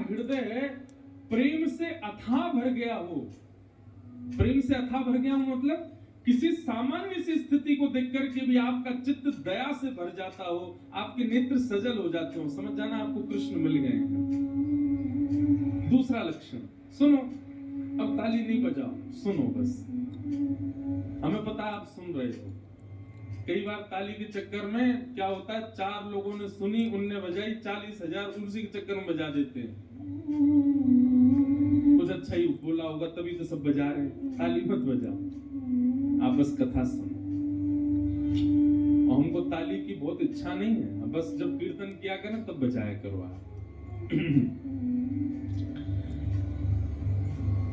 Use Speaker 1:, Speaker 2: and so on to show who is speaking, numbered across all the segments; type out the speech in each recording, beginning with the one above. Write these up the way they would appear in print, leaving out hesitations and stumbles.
Speaker 1: हृदय प्रेम से अथाह भर गया हो। प्रेम से अथाह भर गया हो मतलब किसी सामान्य सी स्थिति को देख करके भी आपका चित्त दया से भर जाता हो, आपके नेत्र सजल हो जाते हो, समझ जाना आपको कृष्ण मिल गए हैं। दूसरा लक्षण सुनो, अब ताली नहीं बजाओ, सुनो बस। हमें पता आप सुन रहे हो। कई बार ताली के चक्कर में क्या होता है, 4 लोगों ने सुनी, उनने बजाई, 40,000 उसी के चक्कर में बजा देते हैं। कुछ अच्छा ही बोला होगा तभी तो सब बजा रहे हैं। ताली मत बजाओ, आप बस कथा सुनो। और हमको ताली की बहुत इच्छा नहीं है, बस जब कीर्तन किया करें तब बजाया करो आप।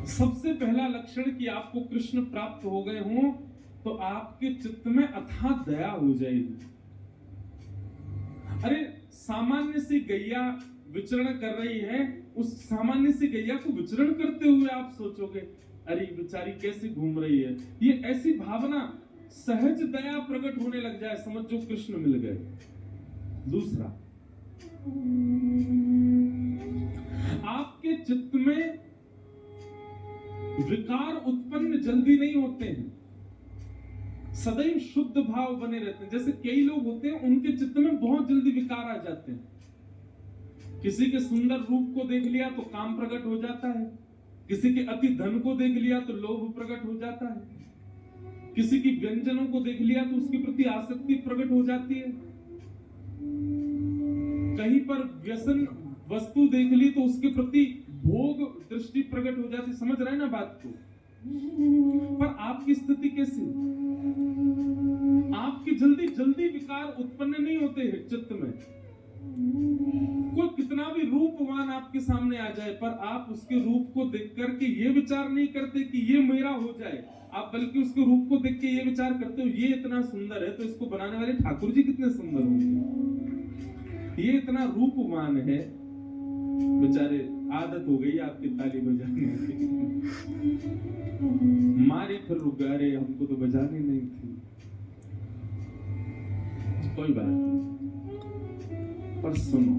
Speaker 1: सबसे पहला लक्षण कि आपको कृष्ण प्राप्त हो गए हों तो आपके चित्त में अथाह दया हो जाएगी। अरे सामान्य सी गैया विचरण कर रही है, उस सामान्य सी गैया को विचरण करते हुए आप सोचोगे अरे बेचारी कैसे घूम रही है, ये ऐसी भावना सहज दया प्रकट होने लग जाए, समझ जो कृष्ण मिल गए। दूसरा, आपके चित्त में विकार उत्पन्न जल्दी नहीं होते हैं, सदैव शुद्ध भाव बने रहते हैं। जैसे कई लोग होते हैं उनके चित्त में बहुत जल्दी विकार आ जाते हैं। किसी के सुंदर रूप को देख लिया तो काम प्रकट हो जाता है, किसी के अति धन को देख लिया तो लोभ प्रकट हो जाता है, किसी की व्यंजनों को देख लिया तो उसके प्रति आसक्ति प्रकट हो जाती है, कहीं पर व्यसन वस्तु देख ली तो उसके प्रति भोग दृष्टि प्रकट हो जाती। समझ रहे हैं ना बात को? पर आपकी स्थिति कैसी? आपकी जल्दी जल्दी विकार उत्पन्न नहीं होते हैं चित्त में। कोई कितना भी रूपवान आपके सामने आ जाए पर आप उसके रूप को देख करके ये विचार नहीं करते कि ये मेरा हो जाए, आप बल्कि उसके रूप को देख के ये विचार करते हो ये इतना सुंदर है तो इसको बनाने वाले ठाकुर जी कितने सुंदर होंगे, ये इतना रूपवान है। बेचारे आदत हो गई आपकी ताली बजाने की, मारे फिर रुक गए, अरे हमको तो बजानी नहीं थी। कोई बात नहीं, पर सुनो,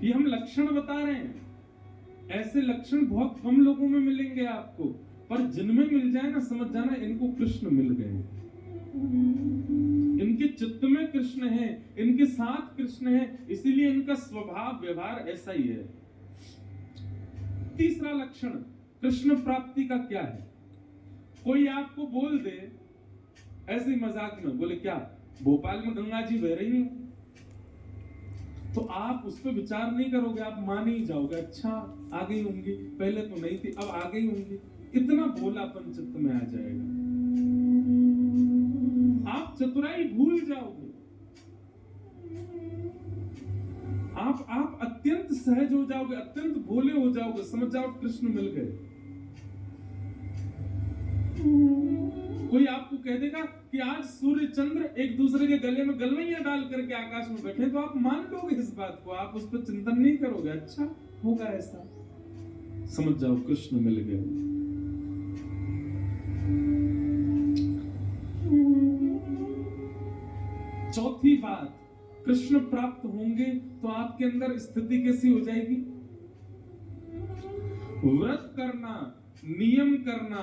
Speaker 1: ये हम लक्षण बता रहे हैं, ऐसे लक्षण बहुत कम लोगों में मिलेंगे आपको, पर जिनमें मिल जाए ना समझ जाना इनको कृष्ण मिल गए। इनके चित्त में कृष्ण है, इनके साथ कृष्ण है, इसीलिए इनका स्वभाव व्यवहार ऐसा ही है। तीसरा लक्षण कृष्ण प्राप्ति का क्या है? कोई आपको बोल दे ऐसे ही मजाक में, बोले क्या भोपाल में गंगा जी बह रही है, तो आप उस पर विचार नहीं करोगे, आप मान ही जाओगे, अच्छा आ गई होंगी, पहले तो नहीं थी अब आ गई होंगी, इतना भोलापन चित्त में आ जाएगा। आप चतुराई भूल जाओगे, आप अत्यंत सहज हो जाओगे, अत्यंत भोले हो जाओगे, समझ जाओ कृष्ण मिल गए। कोई आपको कह देगा कि आज सूर्य चंद्र एक दूसरे के गले में गलवैया डाल करके आकाश में बैठे, तो आप मान लोगे इस बात को, आप उस पर चिंतन नहीं करोगे, अच्छा होगा ऐसा, समझ जाओ कृष्ण मिल गए। चौथी बात, कृष्ण प्राप्त होंगे तो आपके अंदर स्थिति कैसी हो जाएगी? व्रत करना, नियम करना,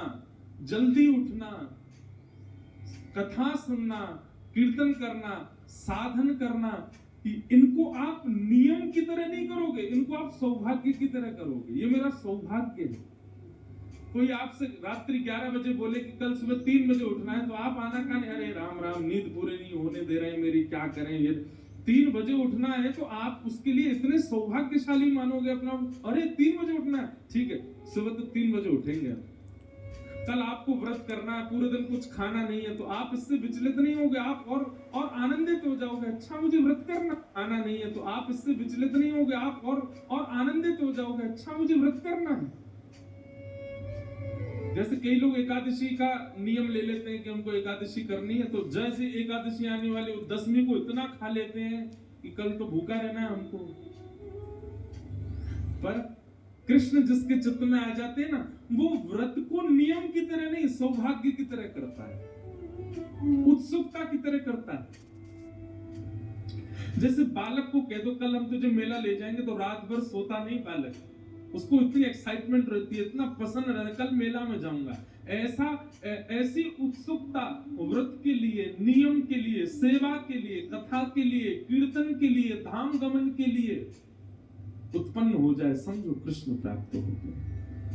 Speaker 1: जल्दी उठना, कथा सुनना, कीर्तन करना, साधन करना, इनको आप नियम की तरह नहीं करोगे, इनको आप सौभाग्य की तरह करोगे। ये मेरा सौभाग्य है। कोई आपसे रात्रि 11 बजे बोले कि कल सुबह 3 बजे उठना है, तो आप आना काने, अरे राम राम नींद पूरी नहीं होने दे रहे हैं मेरी, क्या करें, ये 3 बजे उठना है, तो आप उसके लिए इतने सौभाग्यशाली मानोगे अपना, अरे 3 बजे उठना है, ठीक है सुबह तो 3 बजे उठेंगे। कल आपको व्रत करना है, पूरे दिन कुछ खाना नहीं है, तो आप इससे विचलित नहीं होगे, आप और आनंदित हो जाओगे, अच्छा मुझे व्रत करना, खाना नहीं है, तो आप इससे विचलित नहीं होगे, आप और आनंदित हो जाओगे, अच्छा मुझे व्रत करना है। जैसे कई लोग एकादशी का नियम ले लेते हैं कि हमको एकादशी करनी है, तो जैसे एकादशी आने वाली 10वीं को इतना खा लेते हैं कि कल तो भूखा रहना है हमको। पर कृष्ण जिसके चित्त में आ जाते हैं ना, वो व्रत को नियम की तरह नहीं सौभाग्य की तरह करता है, उत्सुकता की तरह करता है। जैसे बालक को कह दो कल हम तुझे मेला ले जाएंगे, तो रात भर सोता नहीं बालक, उसको इतनी एक्साइटमेंट रहती है, इतना पसंद रहता है, कल मेला में जाऊंगा। ऐसी उत्सुकता व्रत के लिए, नियम के लिए, सेवा के लिए, कथा के लिए, कीर्तन के लिए, धाम गमन के लिए उत्पन्न हो जाए, समझो कृष्ण प्राप्त हो गए।